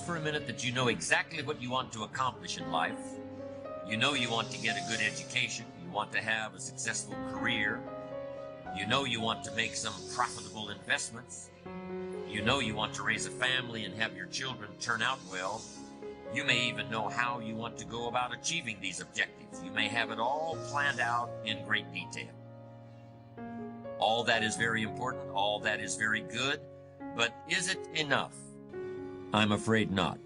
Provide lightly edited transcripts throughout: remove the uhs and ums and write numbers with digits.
for a minute that you know exactly what you want to accomplish in life. You know you want to get a good education. You want to have a successful career. You know you want to make some profitable investments. You know you want to raise a family and have your children turn out well. You may even know how you want to go about achieving these objectives. You may have it all planned out in great detail. All that is very important. All that is very good. But is it enough? I'm afraid not.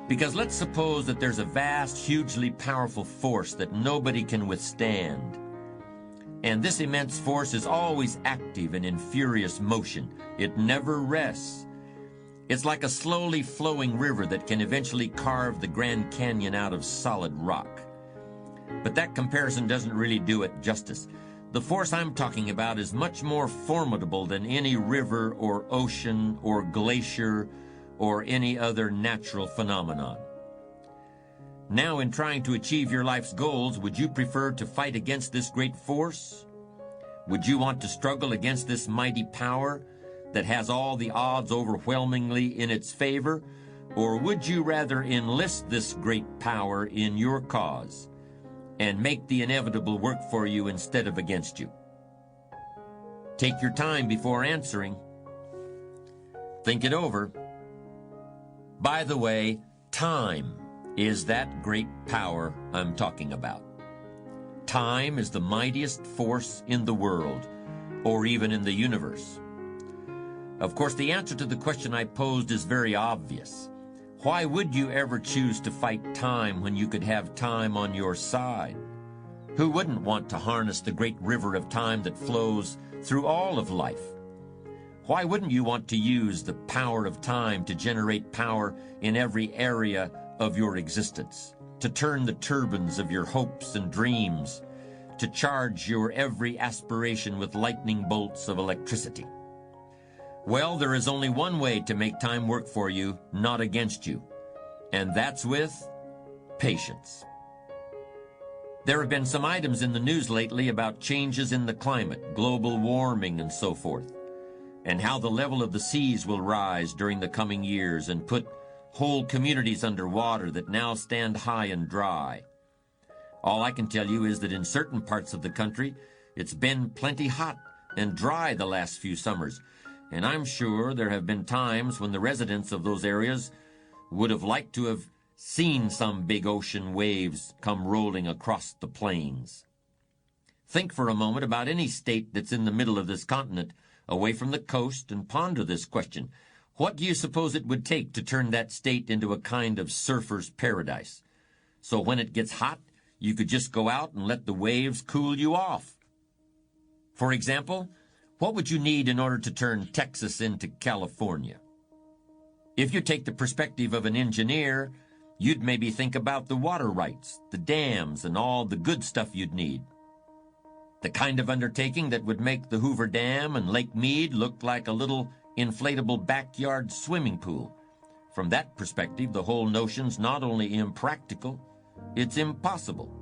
Because let's suppose that there's a vast, hugely powerful force that nobody can withstand. And this immense force is always active and in furious motion. It never rests. It's like a slowly flowing river that can eventually carve the Grand Canyon out of solid rock. But that comparison doesn't really do it justice. The force I'm talking about is much more formidable than any river or ocean or glacier or any other natural phenomenon. Now, in trying to achieve your life's goals, would you prefer to fight against this great force? Would you want to struggle against this mighty power that has all the odds overwhelmingly in its favor? Or would you rather enlist this great power in your cause and make the inevitable work for you instead of against you? Take your time before answering. Think it over. By the way, time is that great power I'm talking about. Time is the mightiest force in the world, or even in the universe. Of course, the answer to the question I posed is very obvious. Why would you ever choose to fight time when you could have time on your side? Who wouldn't want to harness the great river of time that flows through all of life? Why wouldn't you want to use the power of time to generate power in every area of your existence, to turn the turbines of your hopes and dreams, to charge your every aspiration with lightning bolts of electricity? Well, there is only one way to make time work for you, not against you, and that's with patience. There have been some items in the news lately about changes in the climate, global warming, and so forth, and how the level of the seas will rise during the coming years and put whole communities under water that now stand high and dry. All I can tell you is that in certain parts of the country, it's been plenty hot and dry the last few summers, and I'm sure there have been times when the residents of those areas would have liked to have seen some big ocean waves come rolling across the plains. Think for a moment about any state that's in the middle of this continent, away from the coast, and ponder this question. What do you suppose it would take to turn that state into a kind of surfer's paradise? So when it gets hot, you could just go out and let the waves cool you off. For example, what would you need in order to turn Texas into California? If you take the perspective of an engineer, you'd maybe think about the water rights, the dams, and all the good stuff you'd need. The kind of undertaking that would make the Hoover Dam and Lake Mead look like a little inflatable backyard swimming pool. From that perspective, the whole notion's not only impractical, it's impossible.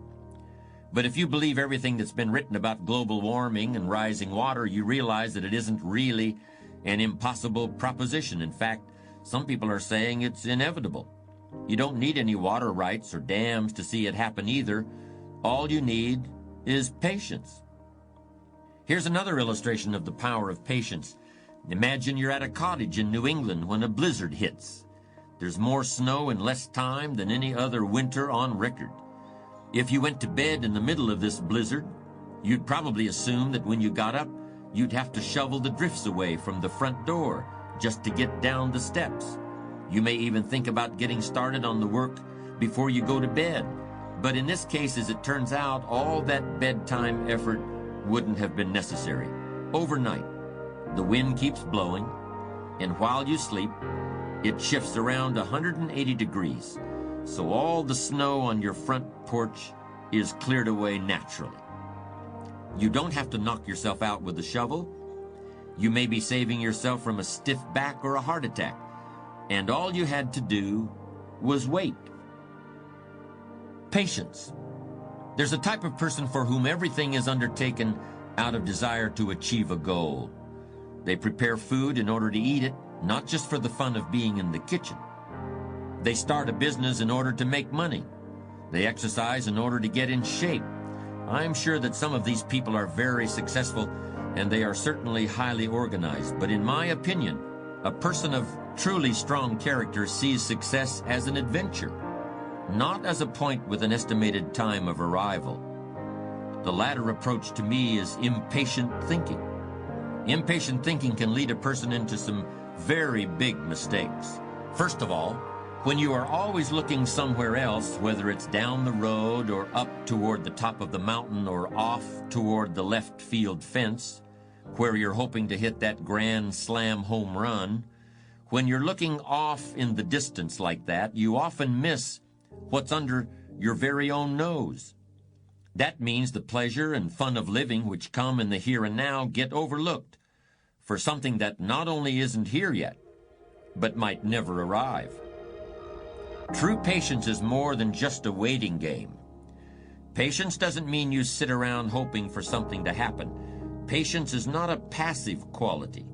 But if you believe everything that's been written about global warming and rising water, you realize that it isn't really an impossible proposition. In fact, some people are saying it's inevitable. You don't need any water rights or dams to see it happen either. All you need is patience. Here's another illustration of the power of patience. Imagine you're at a cottage in New England when a blizzard hits. There's more snow in less time than any other winter on record. If you went to bed in the middle of this blizzard, you'd probably assume that when you got up, you'd have to shovel the drifts away from the front door just to get down the steps. You may even think about getting started on the work before you go to bed. But in this case, as it turns out, all that bedtime effort wouldn't have been necessary. Overnight, the wind keeps blowing, and while you sleep, it shifts around 180 degrees, so all the snow on your front porch is cleared away naturally. You don't have to knock yourself out with a shovel. You may be saving yourself from a stiff back or a heart attack, and all you had to do was wait. Patience. There's a type of person for whom everything is undertaken out of desire to achieve a goal. They prepare food in order to eat it, not just for the fun of being in the kitchen. They start a business in order to make money. They exercise in order to get in shape. I'm sure that some of these people are very successful, and they are certainly highly organized. But in my opinion, a person of truly strong character sees success as an adventure, not as a point with an estimated time of arrival. The latter approach to me is impatient thinking. Impatient thinking can lead a person into some very big mistakes. First of all, when you are always looking somewhere else, whether it's down the road or up toward the top of the mountain or off toward the left field fence, where you're hoping to hit that grand slam home run, when you're looking off in the distance like that, you often miss what's under your very own nose. That means the pleasure and fun of living which come in the here and now get overlooked for something that not only isn't here yet, but might never arrive. True patience is more than just a waiting game. Patience doesn't mean you sit around hoping for something to happen. Patience is not a passive quality.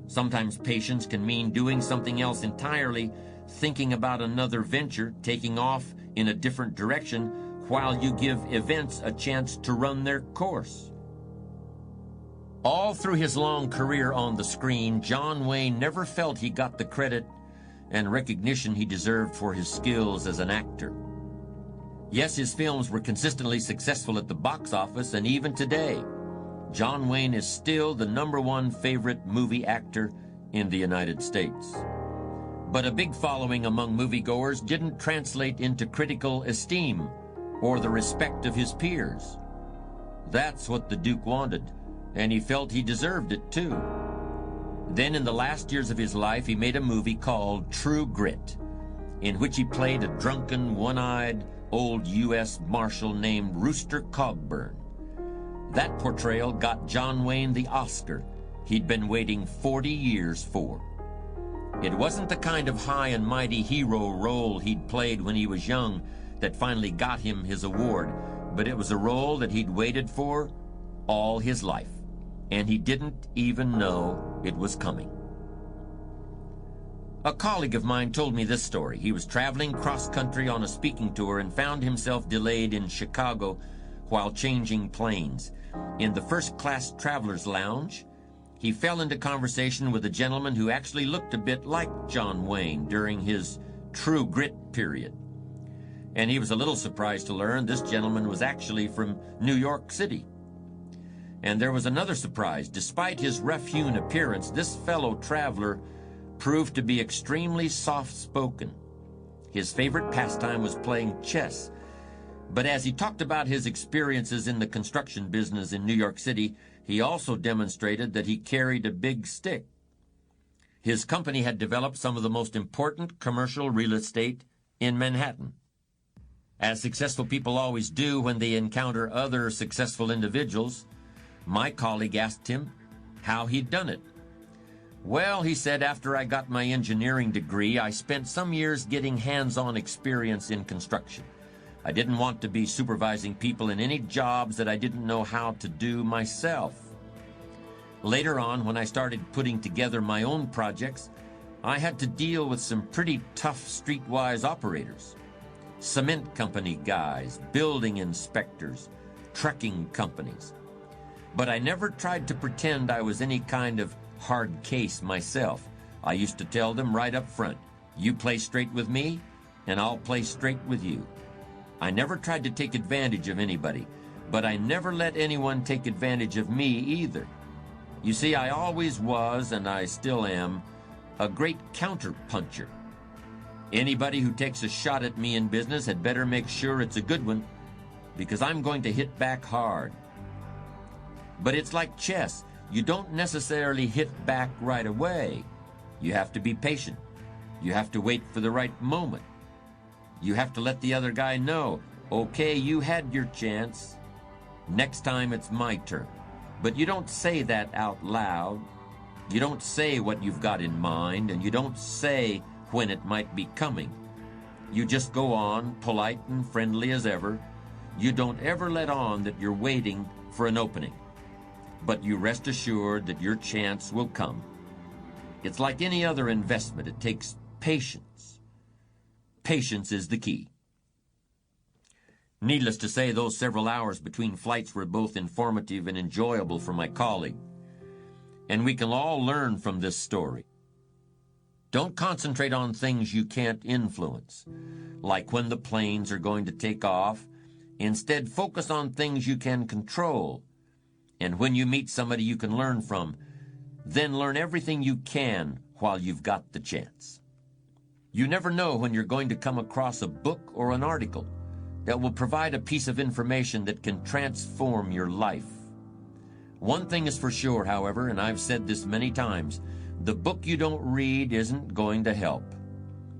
Sometimes patience can mean doing something else entirely, thinking about another venture, taking off in a different direction, while you give events a chance to run their course. All through his long career on the screen, John Wayne never felt he got the credit and recognition he deserved for his skills as an actor. Yes, his films were consistently successful at the box office, and even today, John Wayne is still the #1 favorite movie actor in the United States. But a big following among moviegoers didn't translate into critical esteem or the respect of his peers. That's what the Duke wanted, and he felt he deserved it too. Then in the last years of his life, he made a movie called True Grit, in which he played a drunken, one-eyed old U.S. Marshal named Rooster Cogburn. That portrayal got John Wayne the Oscar he'd been waiting 40 years for. It wasn't the kind of high and mighty hero role he'd played when he was young that finally got him his award, but it was a role that he'd waited for all his life, and he didn't even know it was coming. A colleague of mine told me this story. He was traveling cross-country on a speaking tour and found himself delayed in Chicago while changing planes. In the first-class traveler's lounge, he fell into conversation with a gentleman who actually looked a bit like John Wayne during his True Grit period. And he was a little surprised to learn this gentleman was actually from New York City. And there was another surprise. Despite his rough-hewn appearance, this fellow traveler proved to be extremely soft-spoken. His favorite pastime was playing chess. But as he talked about his experiences in the construction business in New York City, he also demonstrated that he carried a big stick. His company had developed some of the most important commercial real estate in Manhattan. As successful people always do when they encounter other successful individuals, my colleague asked him how he'd done it. Well, he said, after I got my engineering degree, I spent some years getting hands-on experience in construction. I didn't want to be supervising people in any jobs that I didn't know how to do myself. Later on, when I started putting together my own projects, I had to deal with some pretty tough streetwise operators. Cement company guys, building inspectors, trucking companies. But I never tried to pretend I was any kind of hard case myself. I used to tell them right up front, you play straight with me, and I'll play straight with you. I never tried to take advantage of anybody, but I never let anyone take advantage of me either. You see, I always was, and I still am, a great counter-puncher. Anybody who takes a shot at me in business had better make sure it's a good one, because I'm going to hit back hard. But it's like chess. You don't necessarily hit back right away. You have to be patient. You have to wait for the right moment. You have to let the other guy know, okay, you had your chance. Next time it's my turn. But you don't say that out loud. You don't say what you've got in mind, and you don't say when it might be coming. You just go on, polite and friendly as ever. You don't ever let on that you're waiting for an opening. But you rest assured that your chance will come. It's like any other investment. It takes patience. patience is the key. Needless to say, those several hours between flights were both informative and enjoyable for my colleague. And we can all learn from this story. Don't concentrate on things you can't influence, like when the planes are going to take off. Instead, focus on things you can control. And when you meet somebody you can learn from, then learn everything you can while you've got the chance. You never know when you're going to come across a book or an article that will provide a piece of information that can transform your life. One thing is for sure, however, and I've said this many times, the book you don't read isn't going to help.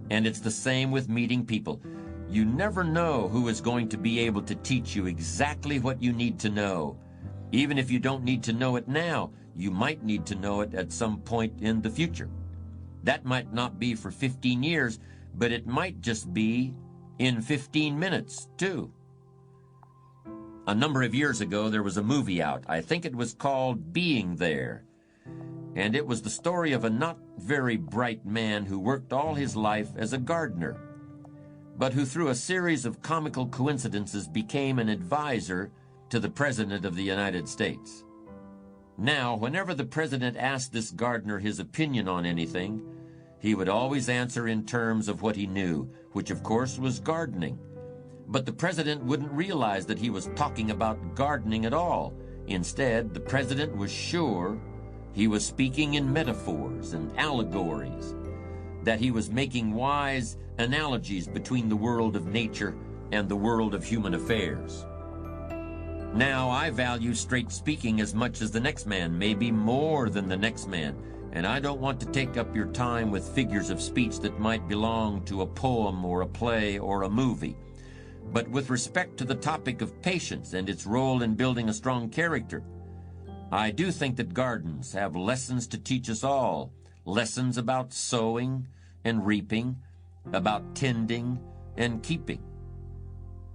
And it's the same with meeting people. You never know who is going to be able to teach you exactly what you need to know. Even if you don't need to know it now, you might need to know it at some point in the future. That might not be for 15 years, but it might just be in 15 minutes, too. A number of years ago, there was a movie out. I think it was called Being There. And it was the story of a not very bright man who worked all his life as a gardener, but who through a series of comical coincidences became an advisor to the President of the United States. Now, whenever the President asked this gardener his opinion on anything, he would always answer in terms of what he knew, which of course was gardening. But the President wouldn't realize that he was talking about gardening at all. Instead, the President was sure he was speaking in metaphors and allegories, that he was making wise analogies between the world of nature and the world of human affairs. Now, I value straight speaking as much as the next man, maybe more than the next man, and I don't want to take up your time with figures of speech that might belong to a poem or a play or a movie. But with respect to the topic of patience and its role in building a strong character, I do think that gardens have lessons to teach us all, lessons about sowing and reaping, about tending and keeping.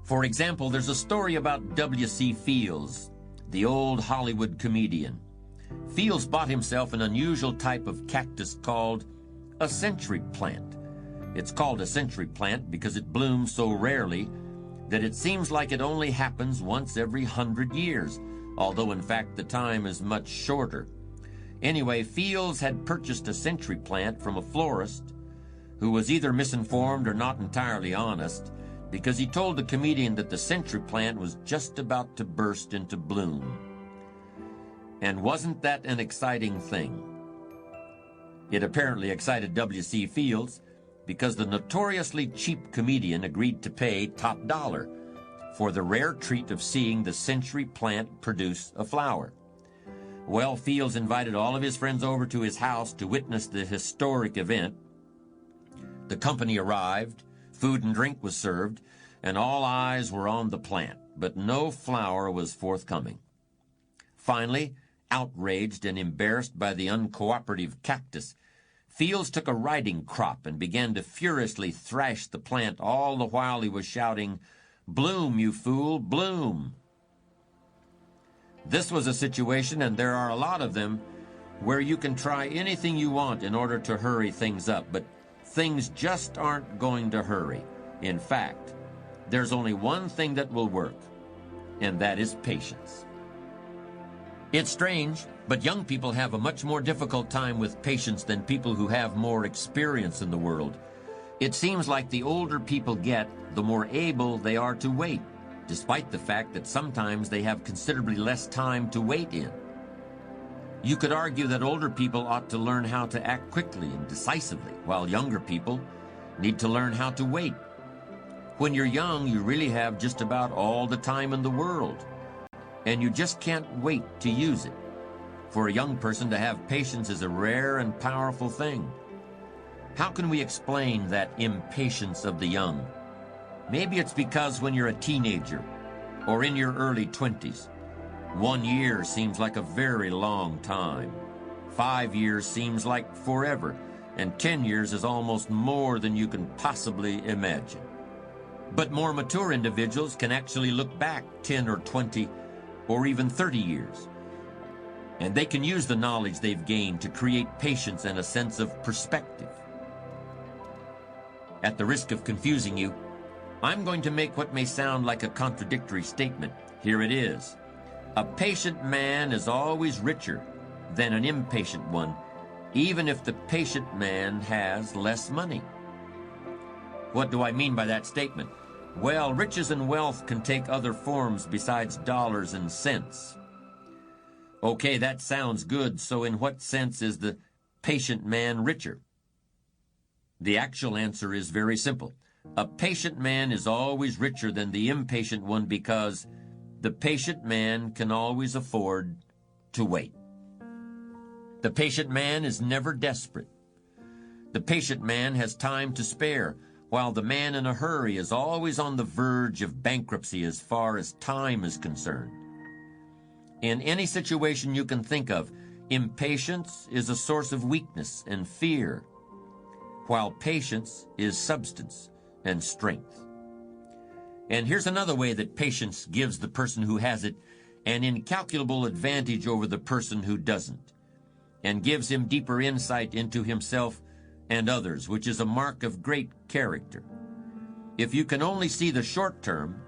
For example, there's a story about W.C. Fields, the old Hollywood comedian. Fields bought himself an unusual type of cactus called a century plant. It's called a century plant because it blooms so rarely that it seems like it only happens once every 100 years, although in fact the time is much shorter. Anyway, Fields had purchased a century plant from a florist who was either misinformed or not entirely honest, because he told the comedian that the century plant was just about to burst into bloom. And wasn't that an exciting thing? It apparently excited W.C. Fields because the notoriously cheap comedian agreed to pay top dollar for the rare treat of seeing the century plant produce a flower. Well, Fields invited all of his friends over to his house to witness the historic event. The company arrived, food and drink was served, and all eyes were on the plant, but no flower was forthcoming. Finally, outraged and embarrassed by the uncooperative cactus, Fields took a riding crop and began to furiously thrash the plant, all the while he was shouting, "Bloom, you fool, bloom!" This was a situation, and there are a lot of them, where you can try anything you want in order to hurry things up, but things just aren't going to hurry. In fact, there's only one thing that will work, and that is patience. It's strange, but young people have a much more difficult time with patience than people who have more experience in the world. It seems like the older people get, the more able they are to wait, despite the fact that sometimes they have considerably less time to wait in. You could argue that older people ought to learn how to act quickly and decisively, while younger people need to learn how to wait. When you're young, you really have just about all the time in the world, and you just can't wait to use it. For a young person to have patience is a rare and powerful thing. How can we explain that impatience of the young? Maybe it's because when you're a teenager or in your early 20s, 1 year seems like a very long time. 5 years seems like forever, and 10 years is almost more than you can possibly imagine. But more mature individuals can actually look back 10 or 20 or even 30 years. And they can use the knowledge they've gained to create patience and a sense of perspective. At the risk of confusing you, I'm going to make what may sound like a contradictory statement. Here it is. A patient man is always richer than an impatient one, even if the patient man has less money. What do I mean by that statement? Well, riches and wealth can take other forms besides dollars and cents. Okay, that sounds good. So in what sense is the patient man richer? The actual answer is very simple. A patient man is always richer than the impatient one because the patient man can always afford to wait. The patient man is never desperate. The patient man has time to spare, while the man in a hurry is always on the verge of bankruptcy as far as time is concerned. In any situation you can think of, impatience is a source of weakness and fear, while patience is substance and strength. And here's another way that patience gives the person who has it an incalculable advantage over the person who doesn't, and gives him deeper insight into himself and others, which is a mark of great character. If you can only see the short term,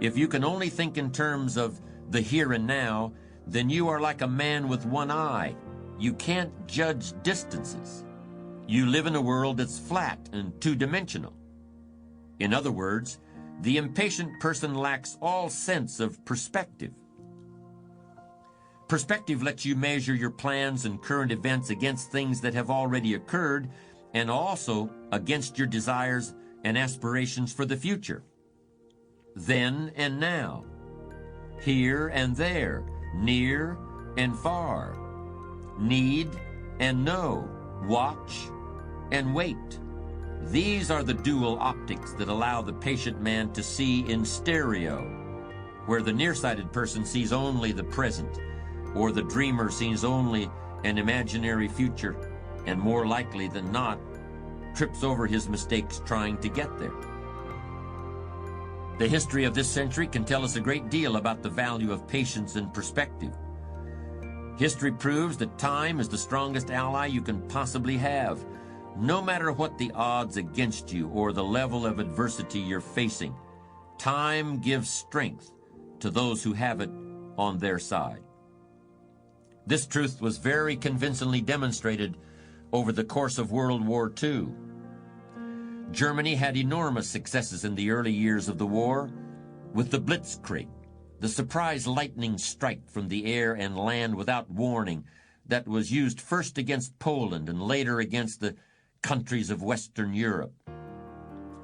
if you can only think in terms of the here and now, then you are like a man with one eye. You can't judge distances. You live in a world that's flat and two-dimensional. In other words, the impatient person lacks all sense of perspective. Perspective lets you measure your plans and current events against things that have already occurred, and also against your desires and aspirations for the future. Then and now, here and there, near and far, need and know, watch and wait. These are the dual optics that allow the patient man to see in stereo, where the nearsighted person sees only the present, or the dreamer sees only an imaginary future, and more likely than not, trips over his mistakes trying to get there. The history of this century can tell us a great deal about the value of patience and perspective. History proves that time is the strongest ally you can possibly have. No matter what the odds against you or the level of adversity you're facing, time gives strength to those who have it on their side. This truth was very convincingly demonstrated over the course of World War II. Germany had enormous successes in the early years of the war with the Blitzkrieg, the surprise lightning strike from the air and land without warning that was used first against Poland and later against the countries of Western Europe.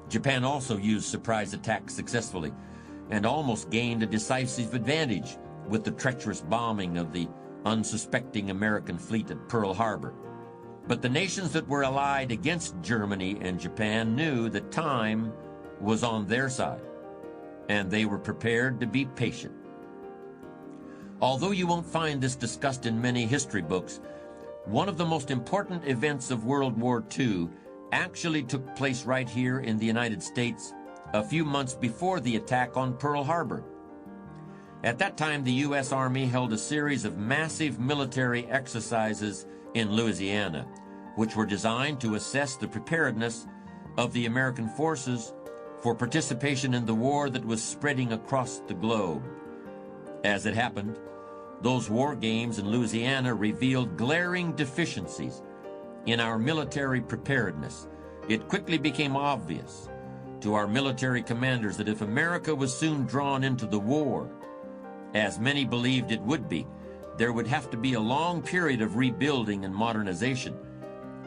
Japan also used surprise attacks successfully and almost gained a decisive advantage with the treacherous bombing of the unsuspecting American fleet at Pearl Harbor. But the nations that were allied against Germany and Japan knew that time was on their side, and they were prepared to be patient. Although you won't find this discussed in many history books, one of the most important events of World War II actually took place right here in the United States a few months before the attack on Pearl Harbor. At that time, the U.S. Army held a series of massive military exercises in Louisiana, which were designed to assess the preparedness of the American forces for participation in the war that was spreading across the globe. As it happened, those war games in Louisiana revealed glaring deficiencies in our military preparedness. It quickly became obvious to our military commanders that if America was soon drawn into the war, as many believed it would be, there would have to be a long period of rebuilding and modernization,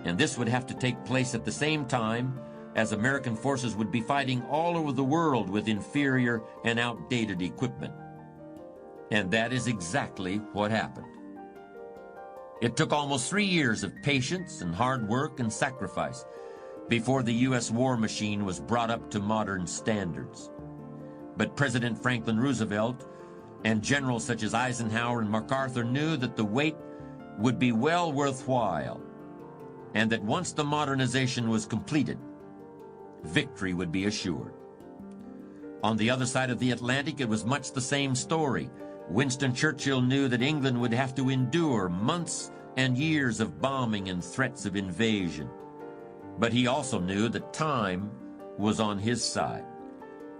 and this would have to take place at the same time as American forces would be fighting all over the world with inferior and outdated equipment. And that is exactly what happened. It took almost 3 years of patience and hard work and sacrifice before the U.S. war machine was brought up to modern standards. But President Franklin Roosevelt and generals such as Eisenhower and MacArthur knew that the wait would be well worthwhile, and that once the modernization was completed, victory would be assured. On the other side of the Atlantic, it was much the same story. Winston Churchill knew that England would have to endure months and years of bombing and threats of invasion. But he also knew that time was on his side.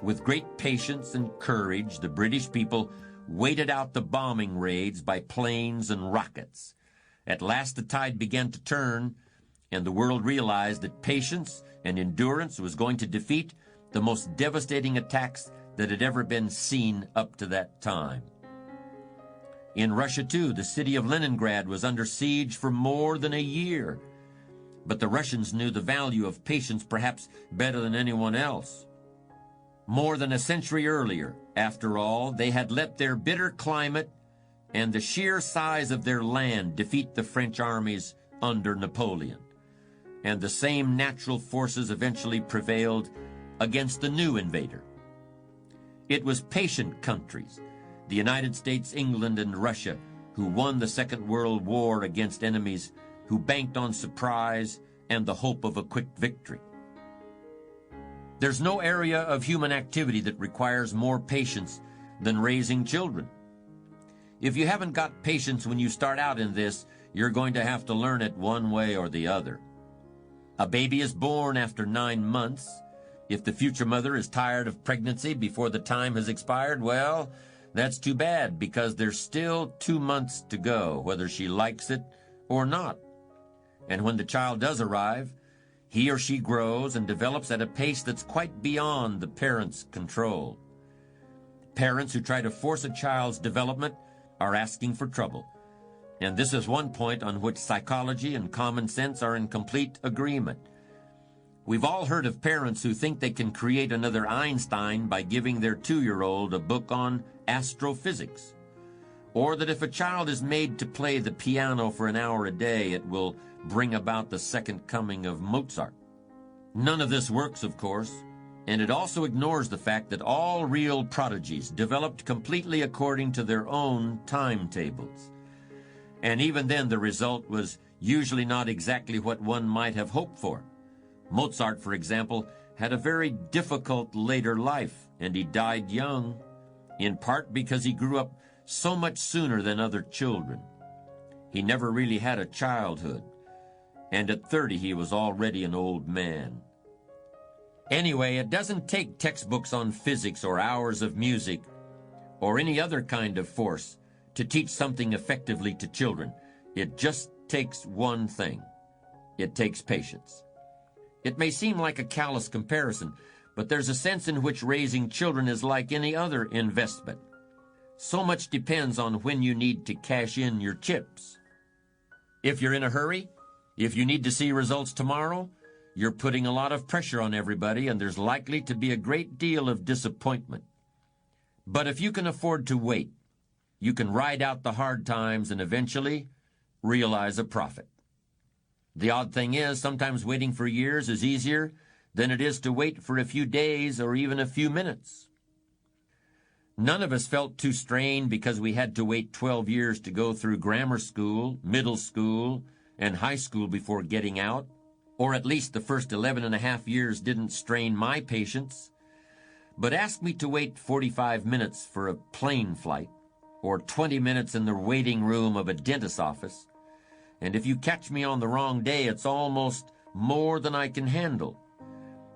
With great patience and courage, the British people waited out the bombing raids by planes and rockets. At last the tide began to turn, and the world realized that patience and endurance was going to defeat the most devastating attacks that had ever been seen up to that time. In Russia, too, the city of Leningrad was under siege for more than a year. But the Russians knew the value of patience perhaps better than anyone else. More than a century earlier, after all, they had let their bitter climate and the sheer size of their land defeat the French armies under Napoleon. And the same natural forces eventually prevailed against the new invader. It was patient countries, the United States, England, and Russia, who won the Second World War against enemies who banked on surprise and the hope of a quick victory. There's no area of human activity that requires more patience than raising children. If you haven't got patience when you start out in this, you're going to have to learn it one way or the other. A baby is born after 9 months. If the future mother is tired of pregnancy before the time has expired, well, that's too bad, because there's still 2 months to go, whether she likes it or not. And when the child does arrive, he or she grows and develops at a pace that's quite beyond the parent's control. Parents who try to force a child's development are asking for trouble. And this is one point on which psychology and common sense are in complete agreement. We've all heard of parents who think they can create another Einstein by giving their 2-year-old a book on astrophysics, or that if a child is made to play the piano for an hour a day, it will bring about the second coming of Mozart. None of this works, of course, and it also ignores the fact that all real prodigies developed completely according to their own timetables. And even then, the result was usually not exactly what one might have hoped for. Mozart, for example, had a very difficult later life, and he died young, in part because he grew up so much sooner than other children. He never really had a childhood, and at 30 he was already an old man. Anyway, it doesn't take textbooks on physics or hours of music or any other kind of force to teach something effectively to children. It just takes one thing. It takes patience. It may seem like a callous comparison, but there's a sense in which raising children is like any other investment. So much depends on when you need to cash in your chips. If you're in a hurry, if you need to see results tomorrow, you're putting a lot of pressure on everybody, and there's likely to be a great deal of disappointment. But if you can afford to wait, you can ride out the hard times and eventually realize a profit. The odd thing is, sometimes waiting for years is easier than it is to wait for a few days or even a few minutes. None of us felt too strained because we had to wait 12 years to go through grammar school, middle school, and high school before getting out, or at least the first 11 and a half years didn't strain my patience. But ask me to wait 45 minutes for a plane flight, or 20 minutes in the waiting room of a dentist's office, and if you catch me on the wrong day, it's almost more than I can handle.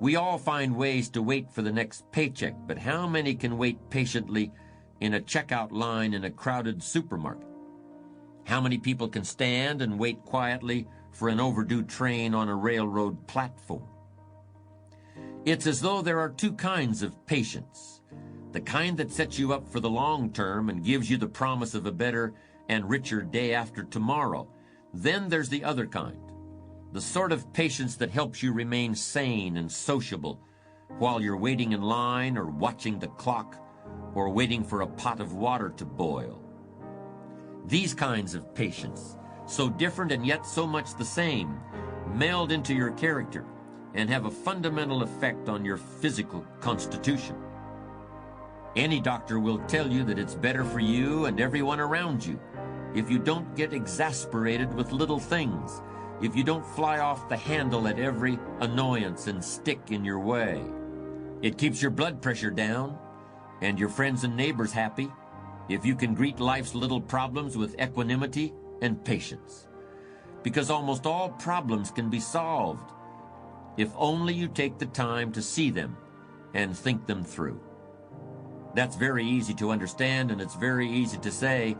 We all find ways to wait for the next paycheck, but how many can wait patiently in a checkout line in a crowded supermarket? How many people can stand and wait quietly for an overdue train on a railroad platform? It's as though there are two kinds of patience. The kind that sets you up for the long term and gives you the promise of a better and richer day after tomorrow. Then there's the other kind, the sort of patience that helps you remain sane and sociable while you're waiting in line or watching the clock or waiting for a pot of water to boil. These kinds of patience, so different and yet so much the same, meld into your character and have a fundamental effect on your physical constitution. Any doctor will tell you that it's better for you and everyone around you if you don't get exasperated with little things, if you don't fly off the handle at every annoyance and stick in your way. It keeps your blood pressure down and your friends and neighbors happy if you can greet life's little problems with equanimity and patience. Because almost all problems can be solved if only you take the time to see them and think them through. That's very easy to understand and it's very easy to say,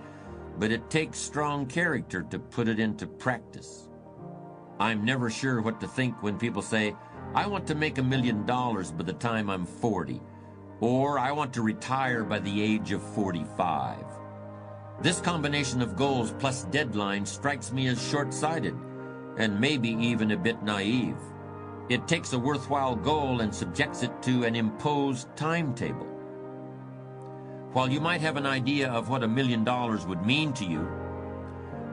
but it takes strong character to put it into practice. I'm never sure what to think when people say, I want to make $1 million by the time I'm 40, or I want to retire by the age of 45. This combination of goals plus deadlines strikes me as short-sighted and maybe even a bit naive. It takes a worthwhile goal and subjects it to an imposed timetable. While you might have an idea of what $1 million would mean to you,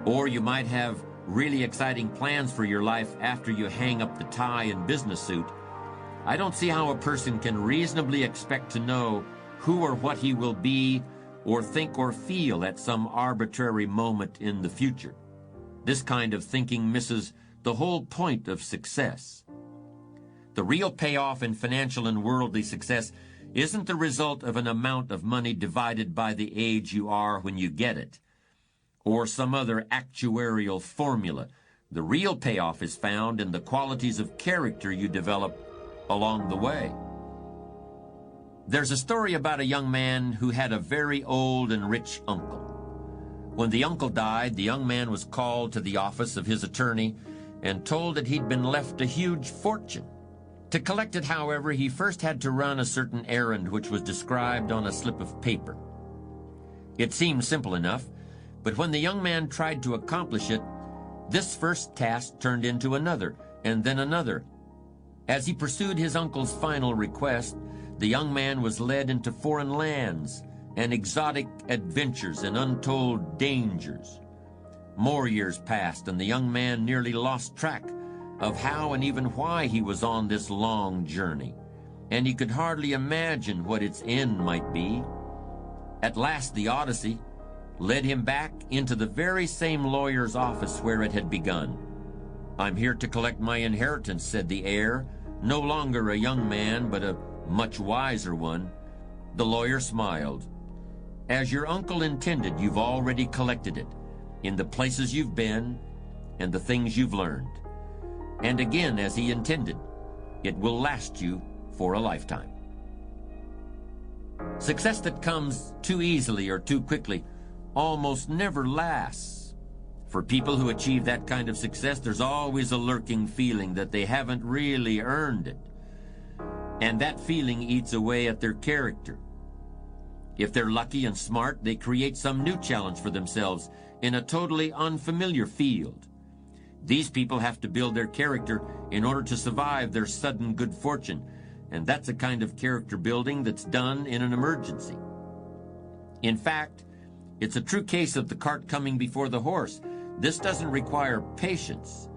or you might have really exciting plans for your life after you hang up the tie and business suit, I don't see how a person can reasonably expect to know who or what he will be or think or feel at some arbitrary moment in the future. This kind of thinking misses the whole point of success. The real payoff in financial and worldly success isn't the result of an amount of money divided by the age you are when you get it, or some other actuarial formula. The real payoff is found in the qualities of character you develop along the way. There's a story about a young man who had a very old and rich uncle. When the uncle died, the young man was called to the office of his attorney and told that he'd been left a huge fortune. To collect it, however, he first had to run a certain errand which was described on a slip of paper. It seemed simple enough, but when the young man tried to accomplish it, this first task turned into another, and then another. As he pursued his uncle's final request, the young man was led into foreign lands and exotic adventures and untold dangers. More years passed, and the young man nearly lost track of how and even why he was on this long journey, and he could hardly imagine what its end might be. At last, the Odyssey led him back into the very same lawyer's office where it had begun. "I'm here to collect my inheritance," said the heir, no longer a young man, but a much wiser one. The lawyer smiled. "As your uncle intended, you've already collected it, in the places you've been and the things you've learned. And again, as he intended, it will last you for a lifetime." Success that comes too easily or too quickly almost never lasts. For people who achieve that kind of success, there's always a lurking feeling that they haven't really earned it. And that feeling eats away at their character. If they're lucky and smart, they create some new challenge for themselves in a totally unfamiliar field. These people have to build their character in order to survive their sudden good fortune, and that's a kind of character building that's done in an emergency. In fact, it's a true case of the cart coming before the horse. This doesn't require patience,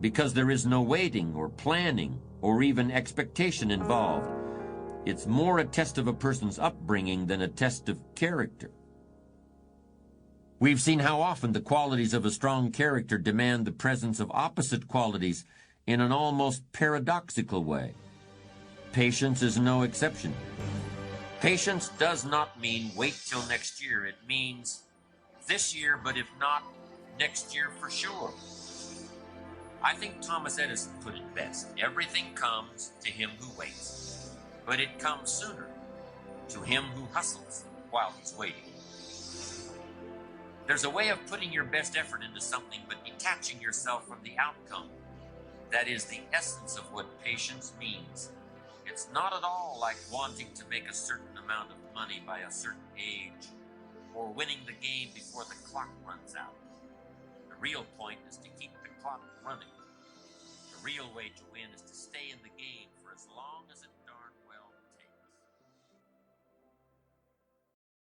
because there is no waiting or planning or even expectation involved. It's more a test of a person's upbringing than a test of character. We've seen how often the qualities of a strong character demand the presence of opposite qualities in an almost paradoxical way. Patience is no exception. Patience does not mean wait till next year. It means this year, but if not, next year for sure. I think Thomas Edison put it best. Everything comes to him who waits, but it comes sooner to him who hustles while he's waiting. There's a way of putting your best effort into something but detaching yourself from the outcome. That is the essence of what patience means. It's not at all like wanting to make a certain amount of money by a certain age or winning the game before the clock runs out. The real point is to keep the clock running. The real way to win is to stay in the game